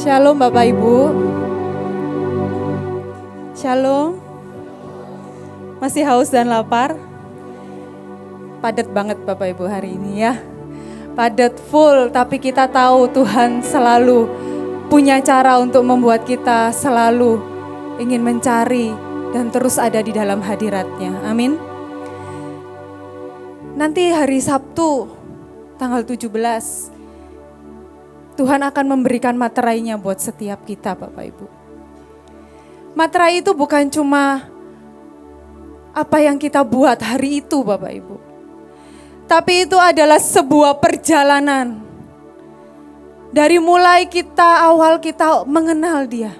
Shalom Bapak Ibu. Shalom. Masih haus dan lapar? Padat banget Bapak Ibu hari ini ya. Padat full, tapi kita tahu Tuhan selalu punya cara untuk membuat kita selalu ingin mencari dan terus ada di dalam hadirat-Nya. Amin. Nanti hari Sabtu tanggal 17 Tuhan akan memberikan materainya buat setiap kita Bapak Ibu. Materai itu bukan cuma apa yang kita buat hari itu Bapak Ibu. Tapi itu adalah sebuah perjalanan. Dari mulai awal kita mengenal Dia.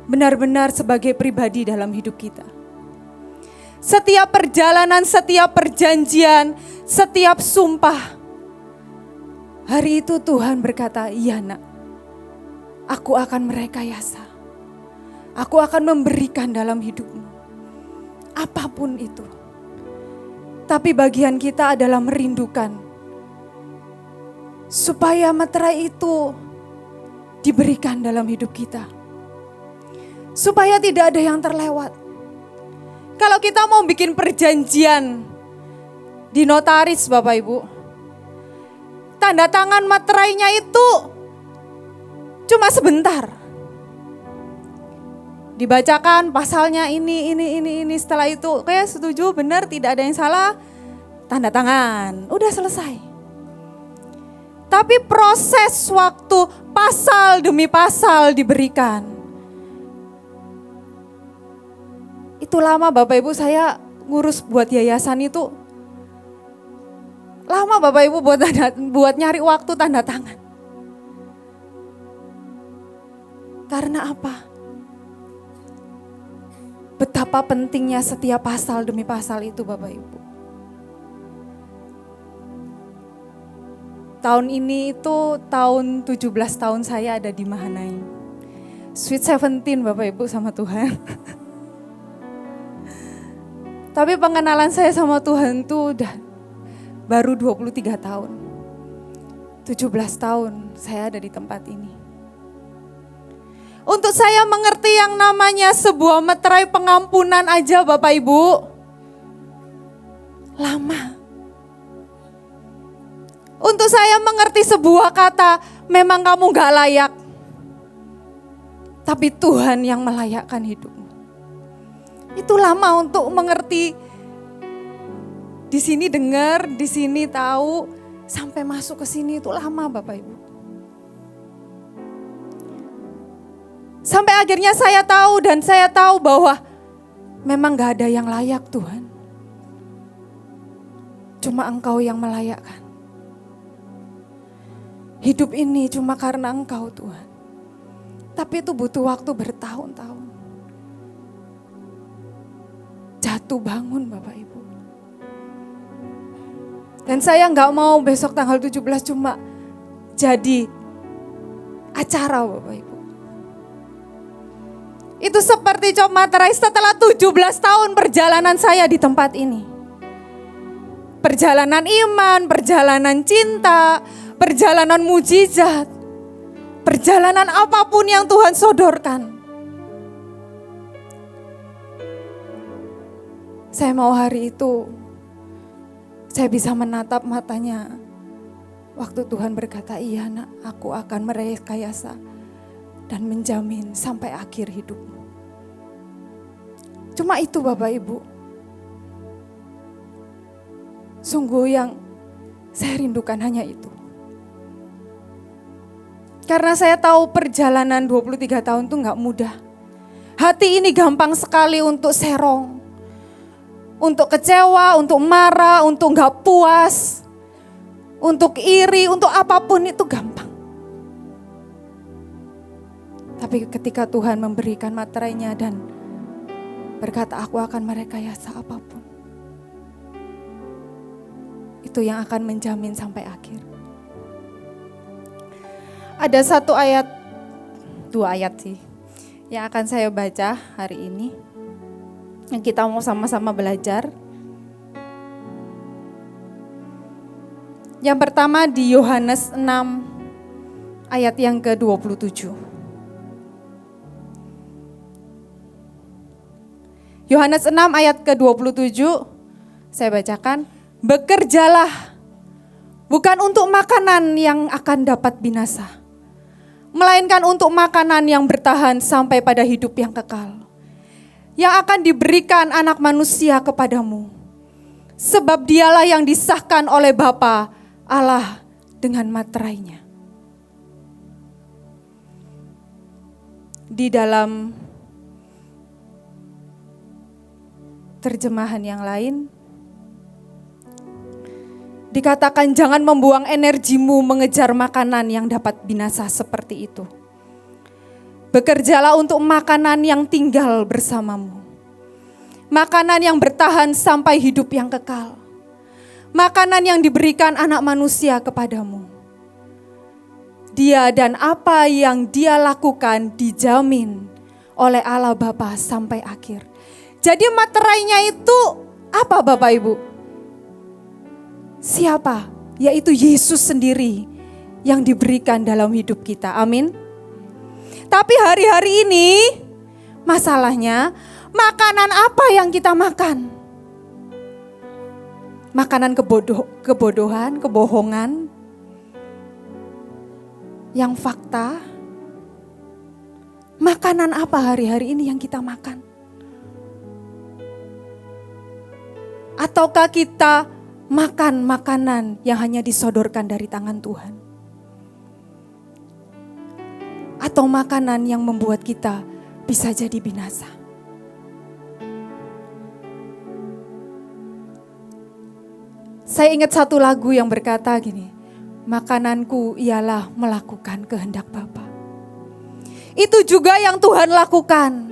Benar-benar sebagai pribadi dalam hidup kita. Setiap perjalanan, setiap perjanjian, setiap sumpah. Hari itu Tuhan berkata, iya nak, aku akan merekayasa. Aku akan memberikan dalam hidupmu. Apapun itu. Tapi bagian kita adalah merindukan. Supaya materai itu diberikan dalam hidup kita. Supaya tidak ada yang terlewat. Kalau kita mau bikin perjanjian di notaris Bapak Ibu. Tanda tangan materainya itu cuma sebentar. Dibacakan pasalnya ini. Setelah itu kayak setuju, benar, tidak ada yang salah. Tanda tangan, udah selesai. Tapi proses waktu pasal demi pasal diberikan. Itu lama Bapak Ibu, saya ngurus buat yayasan itu. Lama Bapak Ibu buat nyari waktu tanda tangan. Karena apa? Betapa pentingnya setiap pasal demi pasal itu Bapak Ibu. Tahun ini itu tahun 17 tahun saya ada di Mahanaim. Sweet 17 Bapak Ibu sama Tuhan. Tapi pengenalan saya sama Tuhan tuh udah baru 23 tahun. 17 tahun saya ada di tempat ini. Untuk saya mengerti yang namanya sebuah materai pengampunan aja Bapak Ibu. Lama. Untuk saya mengerti sebuah kata, memang kamu gak layak. Tapi Tuhan yang melayakkan hidupmu. Itu lama untuk mengerti. Di sini dengar, di sini tahu, sampai masuk ke sini itu lama Bapak Ibu. Sampai akhirnya saya tahu dan saya tahu bahwa memang gak ada yang layak Tuhan. Cuma Engkau yang melayakkan. Hidup ini cuma karena Engkau Tuhan. Tapi itu butuh waktu bertahun-tahun. Jatuh bangun Bapak Ibu. Dan saya gak mau besok tanggal 17 cuma jadi acara Bapak Ibu. Itu seperti Cok Materai setelah 17 tahun perjalanan saya di tempat ini. Perjalanan iman, perjalanan cinta, perjalanan mujizat. Perjalanan apapun yang Tuhan sodorkan. Saya mau hari itu saya bisa menatap matanya. Waktu Tuhan berkata, iya nak, aku akan merekayasa dan menjamin sampai akhir hidupmu. Cuma itu Bapak Ibu. Sungguh yang saya rindukan hanya itu. Karena saya tahu perjalanan 23 tahun itu gak mudah. Hati ini gampang sekali untuk serong. Untuk kecewa, untuk marah, untuk gak puas, untuk iri, untuk apapun itu gampang. Tapi ketika Tuhan memberikan materainya dan berkata aku akan merekayasa apapun. Itu yang akan menjamin sampai akhir. Ada satu ayat, 2 ayat sih, yang akan saya baca hari ini. Yang kita mau sama-sama belajar. Yang pertama di Yohanes 6 ayat yang ke-27. Yohanes 6 ayat ke-27, saya bacakan. Bekerjalah bukan untuk makanan yang akan dapat binasa, melainkan untuk makanan yang bertahan sampai pada hidup yang kekal, yang akan diberikan anak manusia kepadamu. Sebab dialah yang disahkan oleh Bapa Allah dengan materainya. Di dalam terjemahan yang lain dikatakan jangan membuang energimu mengejar makanan yang dapat binasa seperti itu. Bekerjalah untuk makanan yang tinggal bersamamu. Makanan yang bertahan sampai hidup yang kekal. Makanan yang diberikan anak manusia kepadamu. Dia dan apa yang dia lakukan dijamin oleh Allah Bapa sampai akhir. Jadi materainya itu apa Bapak Ibu? Siapa? Yaitu Yesus sendiri yang diberikan dalam hidup kita. Amin. Tapi hari-hari ini masalahnya makanan apa yang kita makan? Makanan kebodohan, kebohongan, yang fakta. Makanan apa hari-hari ini yang kita makan? Ataukah kita makan makanan yang hanya disodorkan dari tangan Tuhan? Atau makanan yang membuat kita bisa jadi binasa? Saya ingat satu lagu yang berkata gini, makananku ialah melakukan kehendak Bapa. Itu juga yang Tuhan lakukan,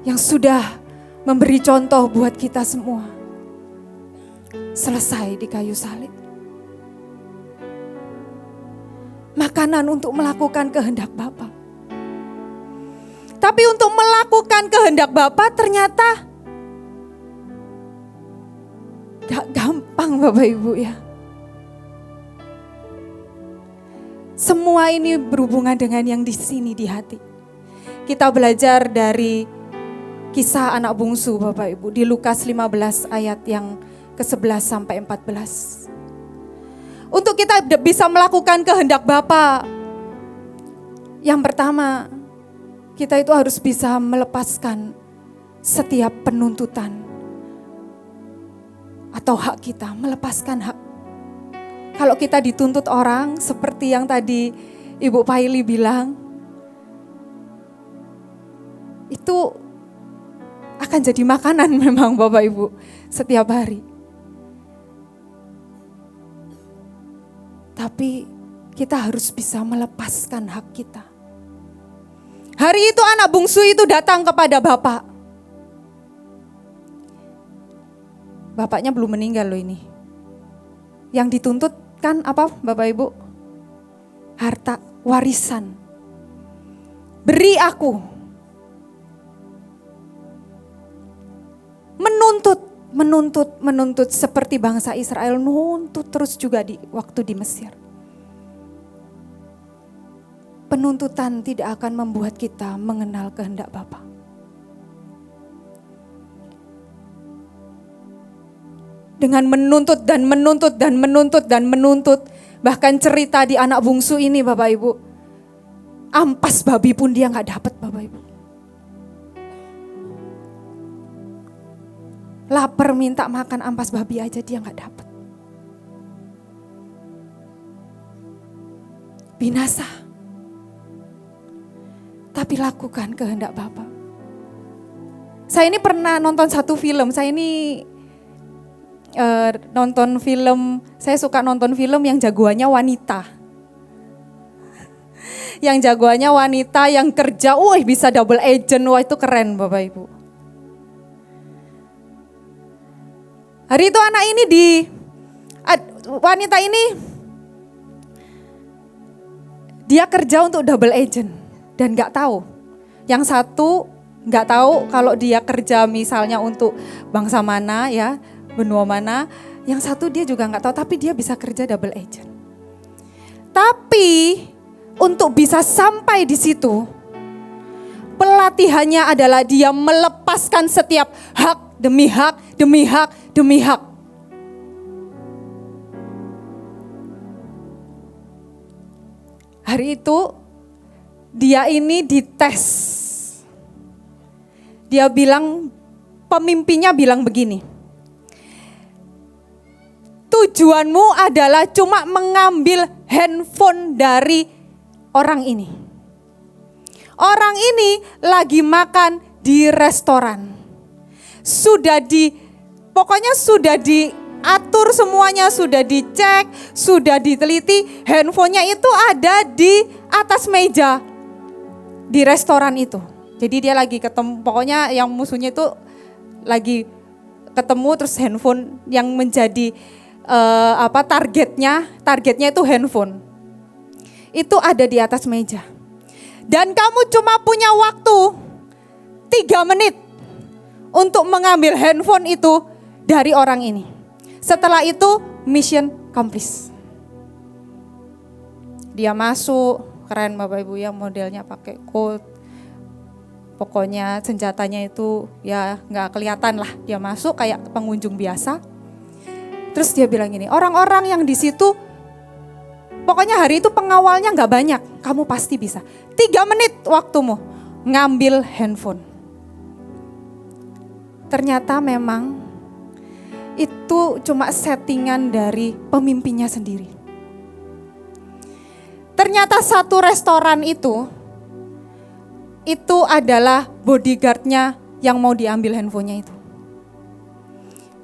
yang sudah memberi contoh buat kita semua. Selesai di kayu salib. Makanan untuk melakukan kehendak Bapa. Tapi untuk melakukan kehendak Bapa ternyata gak gampang Bapak Ibu ya. Semua ini berhubungan dengan yang di sini di hati. Kita belajar dari kisah anak bungsu Bapak Ibu di Lukas 15 ayat yang ke-11 sampai 14. Untuk kita bisa melakukan kehendak Bapa, yang pertama kita itu harus bisa melepaskan setiap penuntutan atau hak kita, melepaskan hak. Kalau kita dituntut orang seperti yang tadi Ibu Paili bilang, itu akan jadi makanan memang Bapak Ibu setiap hari. Tapi kita harus bisa melepaskan hak kita. Hari itu anak bungsu itu datang kepada bapak. Bapaknya belum meninggal loh ini. Yang dituntut kan apa Bapak Ibu? Harta, warisan. Beri aku. Menuntut seperti bangsa Israel, nuntut terus juga di waktu di Mesir. Penuntutan tidak akan membuat kita mengenal kehendak Bapa. Dengan menuntut, bahkan cerita di anak bungsu ini Bapak Ibu, ampas babi pun dia gak dapat Bapak Ibu. Lapar minta makan ampas babi aja dia gak dapat. Binasa. Tapi lakukan kehendak Bapa. Saya ini pernah nonton satu film, saya suka nonton film yang jagoannya wanita. Yang jagoannya wanita yang kerja, bisa double agent, itu keren Bapak Ibu. Hari itu anak ini wanita ini dia kerja untuk double agent dan gak tahu. Yang satu gak tahu kalau dia kerja misalnya untuk bangsa mana ya, benua mana. Yang satu dia juga gak tahu tapi dia bisa kerja double agent. Tapi untuk bisa sampai di situ, pelatihannya adalah dia melepaskan setiap hak demi hak, demi hak, demi hak. Hari itu dia ini dites. Dia bilang, pemimpinnya bilang begini, tujuanmu adalah cuma mengambil handphone dari orang ini. Orang ini lagi makan di restoran. Pokoknya sudah diatur semuanya, sudah dicek, sudah diteliti. Handphonenya itu ada di atas meja di restoran itu. Jadi dia lagi ketemu, pokoknya yang musuhnya itu lagi ketemu, terus handphone yang menjadi targetnya itu handphone. Itu ada di atas meja. Dan kamu cuma punya waktu 3 menit untuk mengambil handphone itu dari orang ini. Setelah itu mission complete. Dia masuk, keren Bapak Ibu ya, modelnya pakai coat. Pokoknya senjatanya itu ya gak kelihatan lah. Dia masuk kayak pengunjung biasa. Terus dia bilang gini, orang-orang yang di situ, pokoknya hari itu pengawalnya gak banyak, kamu pasti bisa. 3 menit waktumu ngambil handphone. Ternyata memang itu cuma settingan dari pemimpinnya sendiri. Ternyata satu restoran itu adalah bodyguardnya yang mau diambil handphonenya itu.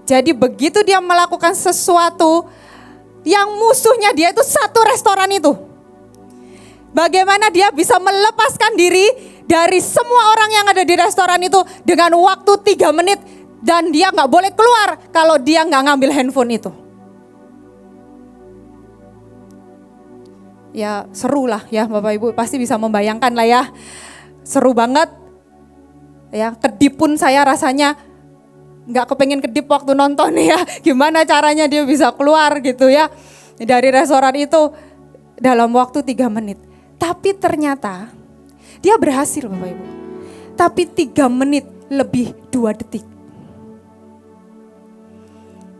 Jadi begitu dia melakukan sesuatu, yang musuhnya dia itu satu restoran itu. Bagaimana dia bisa melepaskan diri dari semua orang yang ada di restoran itu dengan waktu 3 menit. Dan dia gak boleh keluar kalau dia gak ngambil handphone itu. Ya seru lah ya Bapak Ibu, pasti bisa membayangkan lah ya. Seru banget. Ya, kedip pun saya rasanya gak kepengen kedip waktu nonton ya. Gimana caranya dia bisa keluar gitu ya dari restoran itu dalam waktu 3 menit. Tapi ternyata dia berhasil Bapak Ibu. Tapi 3 menit lebih 2 detik.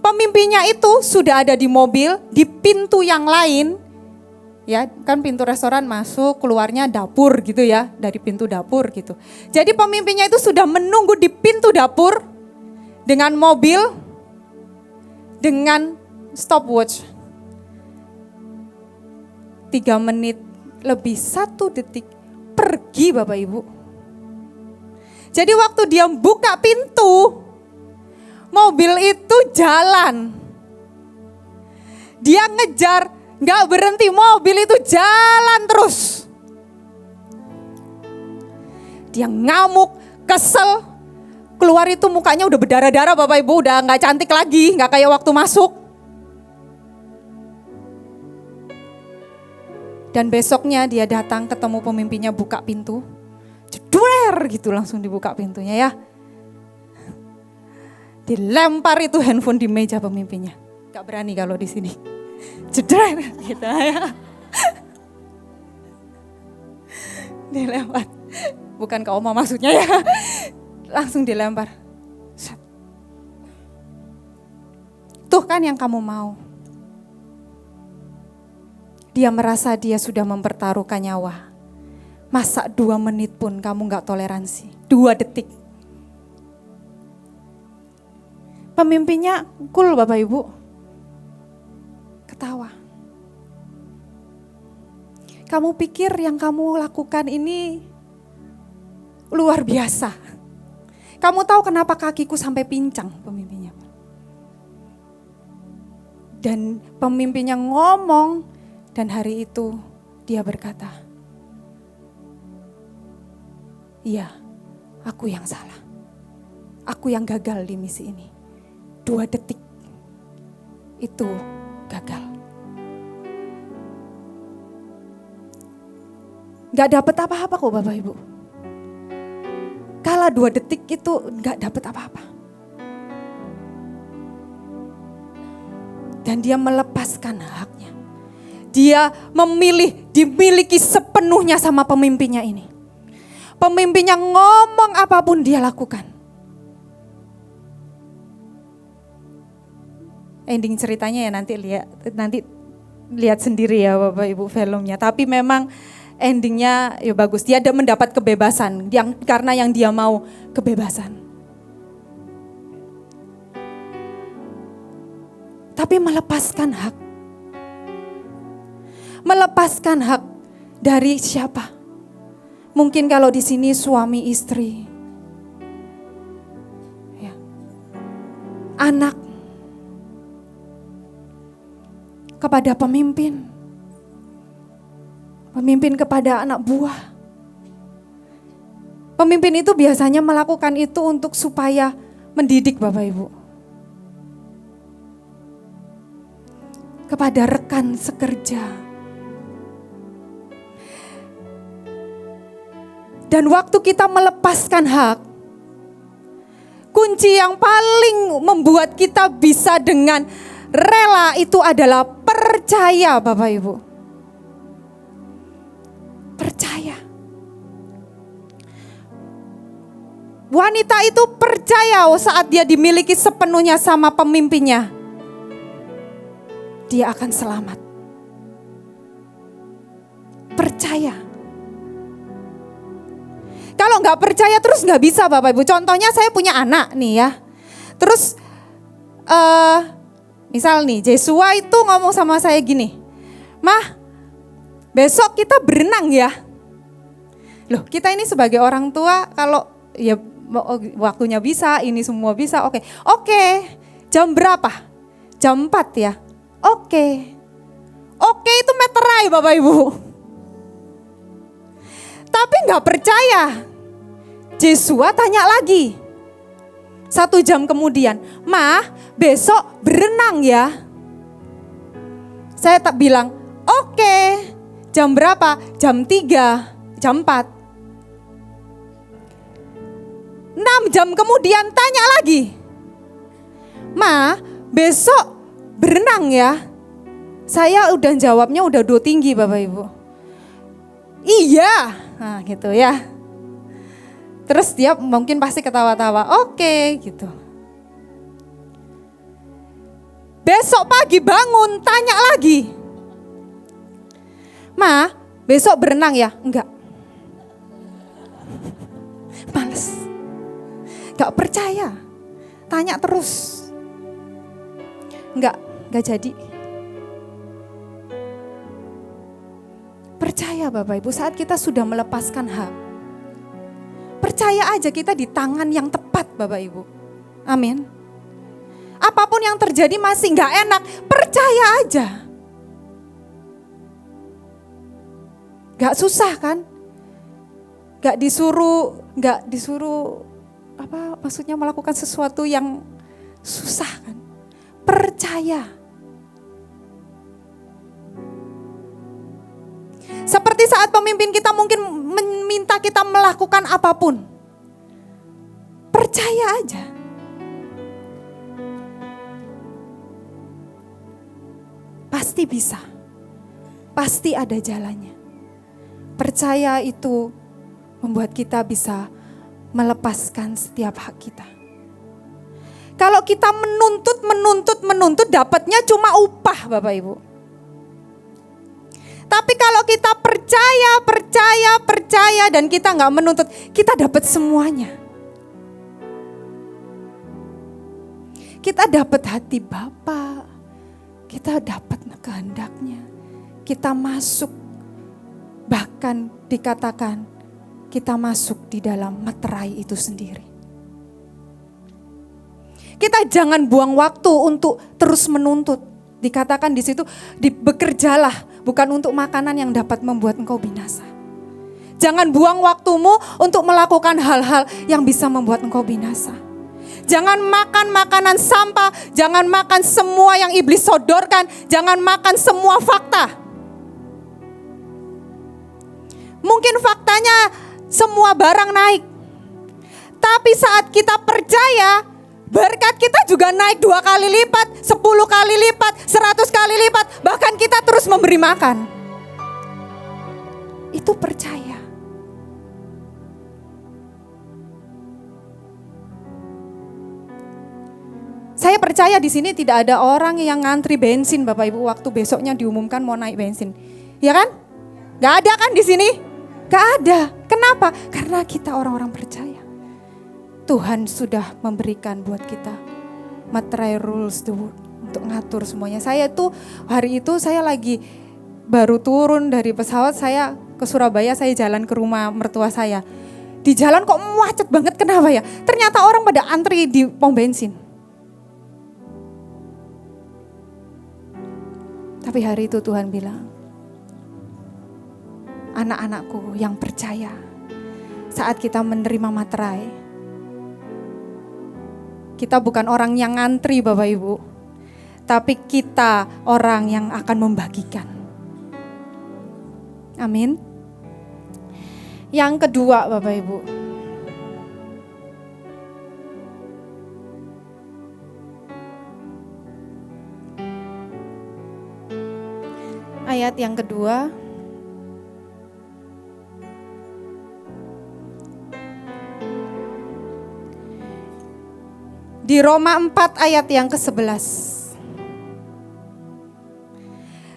Pemimpinnya itu sudah ada di mobil, di pintu yang lain. Ya, kan pintu restoran masuk, keluarnya dapur gitu ya, dari pintu dapur gitu. Jadi pemimpinnya itu sudah menunggu di pintu dapur dengan mobil, dengan stopwatch. 3 menit lebih 1 detik pergi Bapak Ibu. Jadi waktu dia buka pintu, mobil itu jalan. Dia ngejar, gak berhenti, mobil itu jalan terus. Dia ngamuk, kesel. Keluar itu mukanya udah berdarah-darah Bapak Ibu, udah gak cantik lagi, gak kayak waktu masuk. Dan besoknya dia datang ketemu pemimpinnya, buka pintu. Jedwer gitu langsung dibuka pintunya ya. Dilempar itu handphone di meja pemimpinnya. Gak berani kalau di sini. Jedwer gitu ya. Dilempar. Bukan ke oma maksudnya ya. Langsung dilempar. Tuh kan yang kamu mau. Dia merasa dia sudah mempertaruhkan nyawa. Masa 2 menit pun kamu gak toleransi. 2 detik. Pemimpinnya cool Bapak Ibu. Ketawa. Kamu pikir yang kamu lakukan ini luar biasa. Kamu tahu kenapa kakiku sampai pincang, pemimpinnya. Dan pemimpinnya ngomong, dan hari itu dia berkata, iya, aku yang salah. Aku yang gagal di misi ini. 2 detik itu gagal. Gak dapet apa-apa kok Bapak Ibu. Kalah 2 detik itu gak dapet apa-apa. Dan dia melepaskan haknya. dia dimiliki sepenuhnya sama pemimpinnya ini. Pemimpinnya ngomong apapun dia lakukan. Ending ceritanya ya nanti lihat sendiri ya Bapak Ibu filmnya. Tapi memang endingnya ya bagus. Dia ada mendapat kebebasan karena yang dia mau kebebasan. Tapi melepaskan hak. Melepaskan hak dari siapa? Mungkin kalau di sini suami istri, ya, anak, kepada pemimpin kepada anak buah. Pemimpin itu biasanya melakukan itu untuk supaya mendidik Bapak Ibu. Kepada rekan sekerja. Dan waktu kita melepaskan hak, kunci yang paling membuat kita bisa dengan rela itu adalah percaya Bapak Ibu. Percaya. Wanita itu percaya saat dia dimiliki sepenuhnya sama pemimpinnya, dia akan selamat. Percaya. Kalau nggak percaya terus nggak bisa Bapak Ibu. Contohnya saya punya anak nih ya. Terus misal nih Joshua itu ngomong sama saya gini, "Mah, besok kita berenang ya." Loh, kita ini sebagai orang tua kalau ya waktunya bisa, ini semua bisa, oke. Jam berapa? Jam 4 ya? Oke itu meterai Bapak Ibu. Tapi gak percaya. Joshua tanya lagi. 1 jam kemudian, "Mah, besok berenang ya?" Saya tak bilang, "Oke." Jam berapa? Jam 3, jam 4. 6 jam kemudian tanya lagi. "Ma, besok berenang ya?" Saya udah jawabnya udah tinggi Bapak Ibu. "Iya." Nah gitu ya. Terus dia mungkin pasti ketawa-tawa, "Oke," gitu. Besok pagi bangun tanya lagi. "Ma, besok berenang ya?" "Enggak." Males. Gak percaya. Tanya terus. Enggak jadi. Percaya Bapak Ibu, saat kita sudah melepaskan hak, percaya aja kita di tangan yang tepat Bapak Ibu. Amin. Apapun yang terjadi masih gak enak, percaya aja. Gak susah kan? Gak disuruh apa maksudnya melakukan sesuatu yang susah kan? Percaya. Seperti saat pemimpin kita mungkin meminta kita melakukan apapun. Percaya aja. Pasti bisa. Pasti ada jalannya. Percaya itu membuat kita bisa melepaskan setiap hak kita. Kalau kita menuntut, dapatnya cuma upah Bapak Ibu. Tapi kalau kita percaya dan kita gak menuntut, kita dapat semuanya. Kita dapat hati Bapa, kita dapat kehendaknya, kita masuk, bahkan dikatakan kita masuk di dalam meterai itu sendiri. Kita jangan buang waktu untuk terus menuntut. Dikatakan di situ, bekerjalah bukan untuk makanan yang dapat membuat engkau binasa. Jangan buang waktumu untuk melakukan hal-hal yang bisa membuat engkau binasa. Jangan makan makanan sampah, jangan makan semua yang iblis sodorkan, jangan makan semua fakta. Mungkin faktanya semua barang naik. Tapi saat kita percaya, Berkat kita juga naik 2 kali lipat, 10 kali lipat, 100 kali lipat. Bahkan kita terus memberi makan. Itu percaya. Saya percaya di sini tidak ada orang yang ngantri bensin Bapak Ibu waktu besoknya diumumkan mau naik bensin. Ya kan? Gak ada kan di sini? Gak ada. Kenapa? Karena kita orang-orang percaya. Tuhan sudah memberikan buat kita materai rules the world untuk ngatur semuanya. Saya tuh hari itu saya lagi baru turun dari pesawat, saya ke Surabaya, saya jalan ke rumah mertua saya. Di jalan kok macet banget, kenapa ya? Ternyata orang pada antri di pom bensin. Tapi hari itu Tuhan bilang, anak-anakku yang percaya, saat kita menerima materai, kita bukan orang yang ngantri Bapak Ibu, tapi kita orang yang akan membagikan. Amin. Yang kedua Bapak Ibu, ayat yang kedua, di Roma 4 ayat yang ke-11.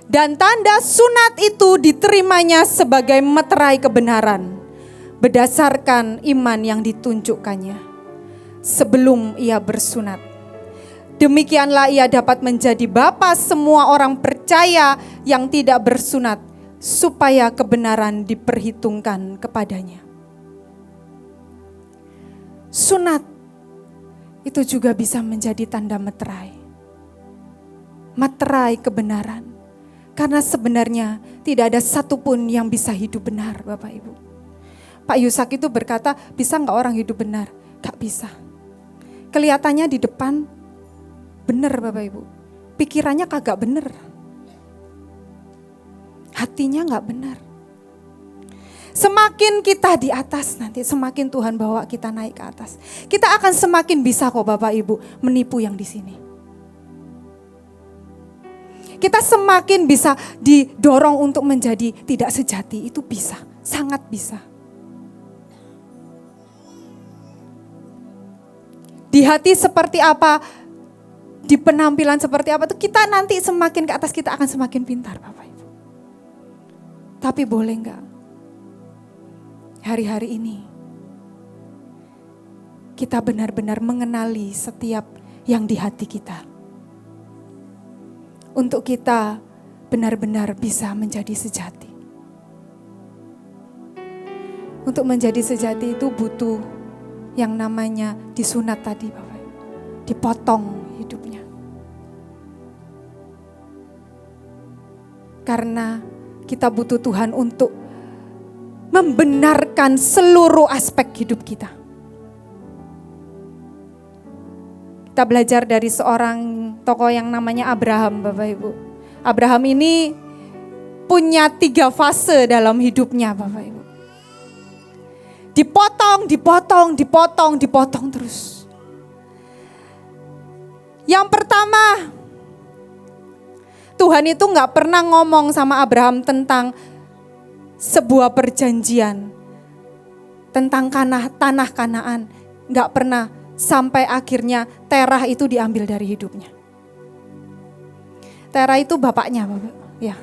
Dan tanda sunat itu diterimanya sebagai meterai kebenaran berdasarkan iman yang ditunjukkannya sebelum ia bersunat. Demikianlah ia dapat menjadi bapa semua orang percaya yang tidak bersunat, supaya kebenaran diperhitungkan kepadanya. Sunat itu juga bisa menjadi tanda meterai. Meterai kebenaran. Karena sebenarnya tidak ada satupun yang bisa hidup benar Bapak Ibu. Pak Yusak itu berkata, bisa gak orang hidup benar? Gak bisa. Kelihatannya di depan benar Bapak Ibu. Pikirannya kagak benar. Hatinya gak benar. Semakin kita di atas nanti, semakin Tuhan bawa kita naik ke atas. Kita akan semakin bisa kok Bapak Ibu menipu yang di sini. Kita semakin bisa didorong untuk menjadi tidak sejati, itu bisa, sangat bisa. Di hati seperti apa, di penampilan seperti apa, itu kita nanti semakin ke atas kita akan semakin pintar Bapak Ibu. Tapi boleh enggak? Hari-hari ini kita benar-benar mengenali setiap yang di hati kita. Untuk kita benar-benar bisa menjadi sejati. Untuk menjadi sejati itu butuh yang namanya disunat tadi Bapak. Dipotong hidupnya. Karena kita butuh Tuhan untuk membenarkan seluruh aspek hidup kita. Kita belajar dari seorang tokoh yang namanya Abraham, Bapak Ibu. Abraham ini punya 3 fase dalam hidupnya, Bapak Ibu. Dipotong terus. Yang pertama, Tuhan itu gak pernah ngomong sama Abraham tentang sebuah perjanjian, tentang tanah Kanaan. Gak pernah. Sampai akhirnya Terah itu diambil dari hidupnya. Terah itu bapaknya, Bapak. Ya.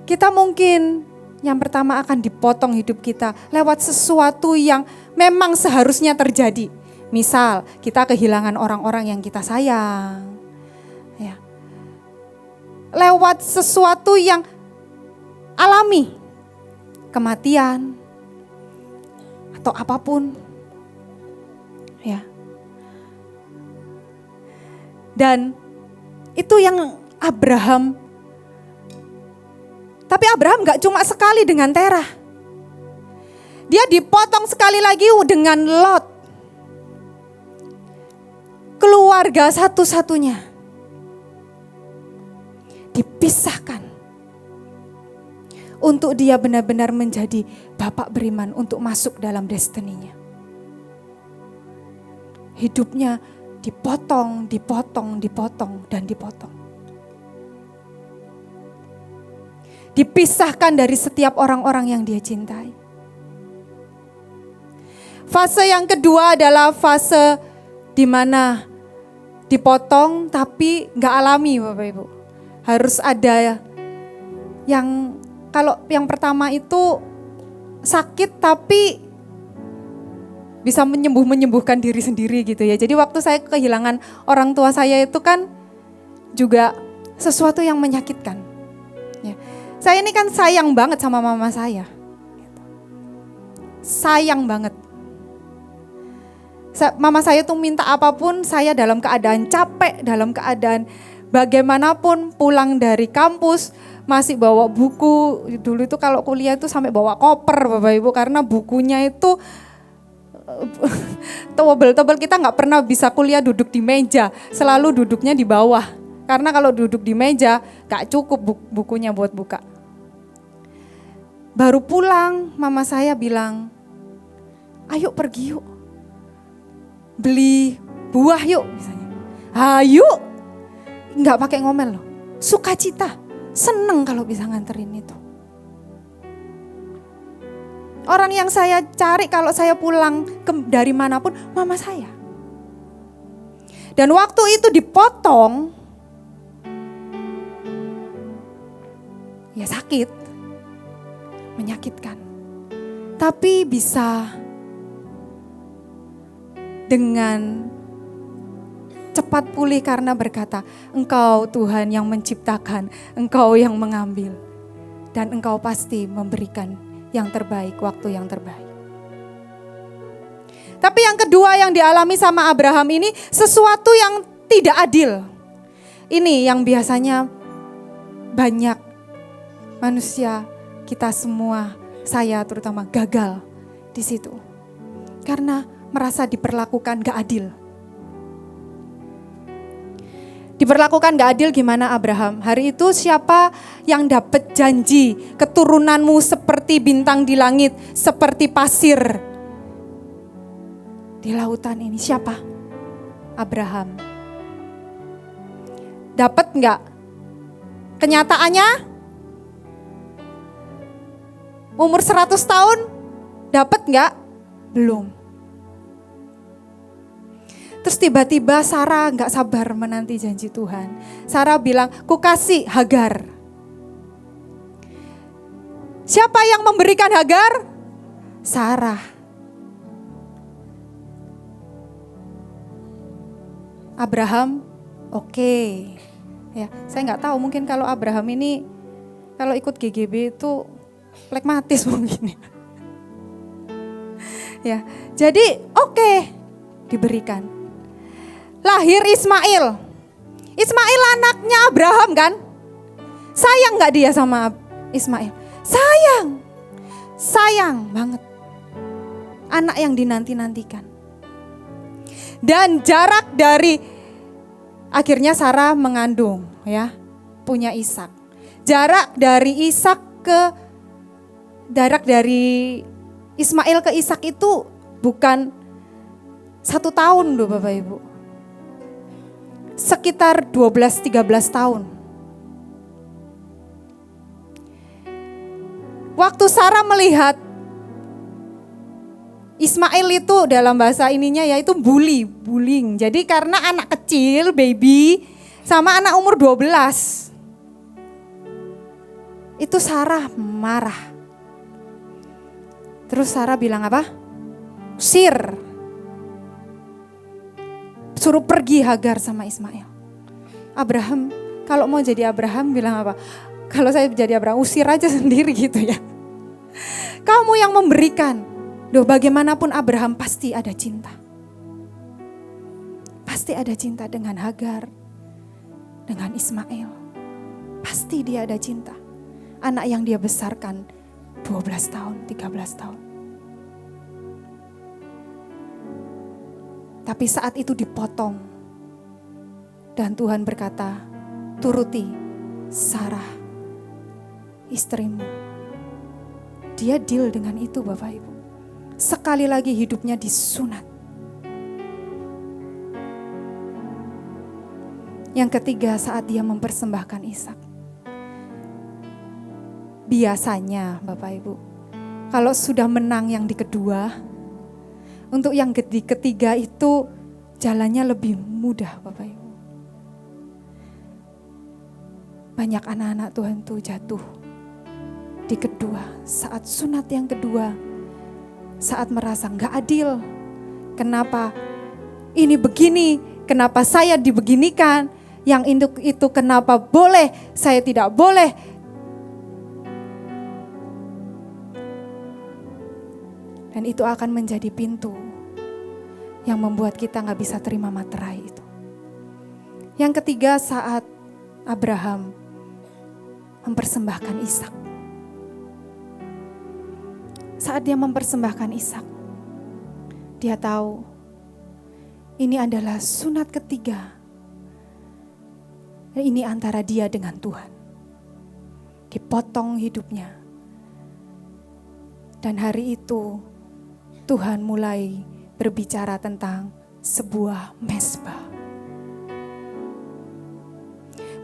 Kita mungkin yang pertama akan dipotong hidup kita lewat sesuatu yang memang seharusnya terjadi. Misal, kita kehilangan orang-orang yang kita sayang. Ya. Lewat sesuatu yang alami. Kematian. Atau apapun, ya. Dan itu yang Abraham. Tapi Abraham gak cuma sekali dengan Terah. Dia dipotong sekali lagi dengan Lot. Keluarga satu-satunya. Dipisahkan. Untuk dia benar-benar menjadi bapak beriman untuk masuk dalam destininya. hidupnya dipotong, dan dipotong. Dipisahkan dari setiap orang-orang yang dia cintai. Fase yang kedua adalah fase di mana dipotong tapi gak alami Bapak Ibu. Harus ada yang, kalau yang pertama itu sakit tapi bisa menyembuhkan diri sendiri gitu ya. Jadi waktu saya kehilangan orang tua saya itu kan juga sesuatu yang menyakitkan. Ya. Saya ini kan sayang banget sama mama saya. Sayang banget. Mama saya tuh minta apapun, saya dalam keadaan capek, dalam keadaan bagaimanapun pulang dari kampus masih bawa buku. Dulu itu kalau kuliah itu sampai bawa koper Bapak Ibu, karena bukunya itu tebel-tebel, kita nggak pernah bisa kuliah duduk di meja, selalu duduknya di bawah. Karena kalau duduk di meja gak cukup bukunya buat buka. Baru pulang mama saya bilang, ayo pergi yuk, beli buah yuk misalnya. Ayo, gak pakai ngomel loh, sukacita, seneng kalau bisa nganterin itu. Orang yang saya cari kalau saya pulang dari manapun, mama saya. Dan waktu itu dipotong, ya sakit, menyakitkan. Tapi bisa dengan cepat pulih karena berkata, Engkau Tuhan yang menciptakan, Engkau yang mengambil. Dan Engkau pasti memberikan yang terbaik, waktu yang terbaik. Tapi yang kedua yang dialami sama Abraham ini sesuatu yang tidak adil. Ini yang biasanya banyak manusia, kita semua, saya terutama gagal di situ. Karena merasa diperlakukan gak adil. Diperlakukan gak adil gimana Abraham? Hari itu siapa yang dapat janji keturunanmu seperti bintang di langit, seperti pasir di lautan ini? Siapa? Abraham. Dapat gak? Kenyataannya? Umur 100 tahun? Dapat gak? Belum. Terus tiba-tiba Sarah gak sabar menanti janji Tuhan. Sarah bilang, ku kasih Hagar. Siapa yang memberikan Hagar? Sarah. Abraham, oke. Ya, saya gak tahu, mungkin kalau Abraham ini, kalau ikut GGB itu plekmatis mungkin. Ya, jadi oke, diberikan. Lahir Ismail. Ismail anaknya Abraham kan? Sayang gak dia sama Ismail? Sayang. Sayang banget. Anak yang dinanti-nantikan. Dan jarak dari, akhirnya Sarah mengandung ya, punya Ishak. Jarak dari Ismail ke Ishak itu bukan 1 tahun loh Bapak Ibu. Sekitar 12-13 tahun. Waktu Sarah melihat Ismail itu dalam bahasa ininya yaitu bullying. Jadi karena anak kecil, baby, sama anak umur 12. Itu Sarah marah. Terus Sarah bilang apa? Usir. Suruh pergi Hagar sama Ismail. Abraham, kalau mau jadi Abraham bilang apa? Kalau saya jadi Abraham, usir aja sendiri gitu ya. Kamu yang memberikan. Duh, bagaimanapun Abraham pasti ada cinta. Pasti ada cinta dengan Hagar, dengan Ismail. Pasti dia ada cinta. Anak yang dia besarkan 12 tahun, 13 tahun. Tapi saat itu dipotong. Dan Tuhan berkata, turuti Sarah, istrimu. Dia deal dengan itu Bapak Ibu. Sekali lagi hidupnya disunat. Yang ketiga, saat dia mempersembahkan Ishak. Biasanya Bapak Ibu, kalau sudah menang yang di kedua, untuk yang di ketiga itu jalannya lebih mudah Bapak Ibu. Banyak anak-anak Tuhan tuh jatuh di kedua, saat sunat yang kedua, saat merasa gak adil. Kenapa ini begini, kenapa saya dibeginikan, yang induk itu kenapa boleh, saya tidak boleh. Dan itu akan menjadi pintu yang membuat kita gak bisa terima materai itu. Yang ketiga, saat Abraham mempersembahkan Ishak. Saat dia mempersembahkan Ishak, dia tahu ini adalah sunat ketiga. Ini antara dia dengan Tuhan. Dipotong hidupnya. Dan hari itu Tuhan mulai berbicara tentang sebuah mezbah.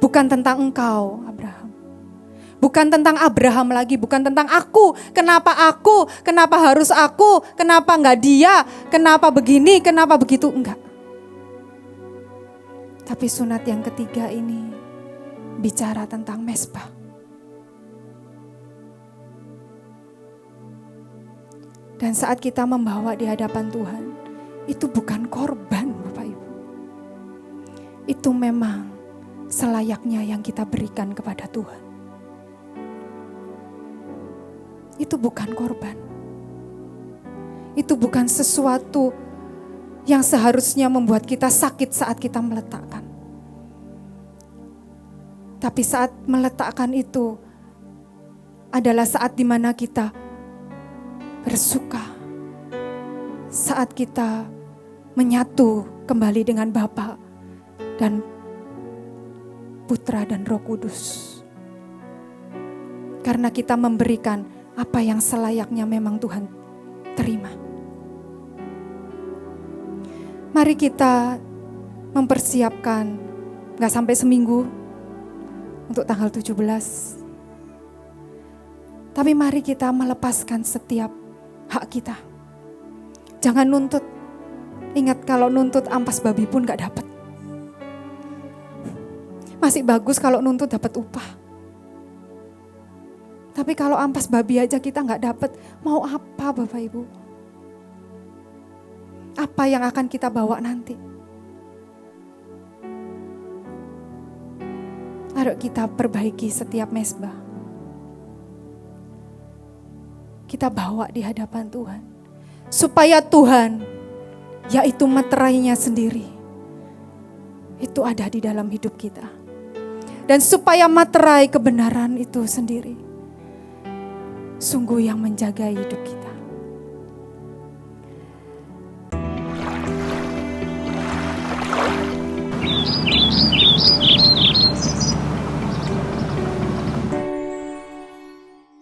Bukan tentang engkau, Abraham. Bukan tentang Abraham lagi, bukan tentang aku. Kenapa harus aku, kenapa enggak dia, kenapa begini, kenapa begitu, enggak. Tapi sunat yang ketiga ini bicara tentang mezbah. Dan saat kita membawa di hadapan Tuhan, itu bukan korban Bapak Ibu. Itu memang selayaknya yang kita berikan kepada Tuhan. Itu bukan korban. Itu bukan sesuatu yang seharusnya membuat kita sakit saat kita meletakkan. Tapi saat meletakkan itu adalah saat dimana kita bersuka. Saat kita menyatu kembali dengan Bapa dan Putra dan Roh Kudus. Karena kita memberikan apa yang selayaknya memang Tuhan terima. Mari kita mempersiapkan, gak sampai seminggu untuk tanggal 17. Tapi mari kita melepaskan setiap hak kita. Jangan nuntut. Ingat kalau nuntut ampas babi pun gak dapat. Masih bagus kalau nuntut dapat upah. Tapi kalau ampas babi aja kita gak dapat, mau apa Bapak Ibu? Apa yang akan kita bawa nanti? Ayo kita perbaiki setiap mezbah. Kita bawa di hadapan Tuhan. Supaya Tuhan, yaitu materainya sendiri, itu ada di dalam hidup kita. Dan supaya materai kebenaran itu sendiri, sungguh yang menjaga hidup kita.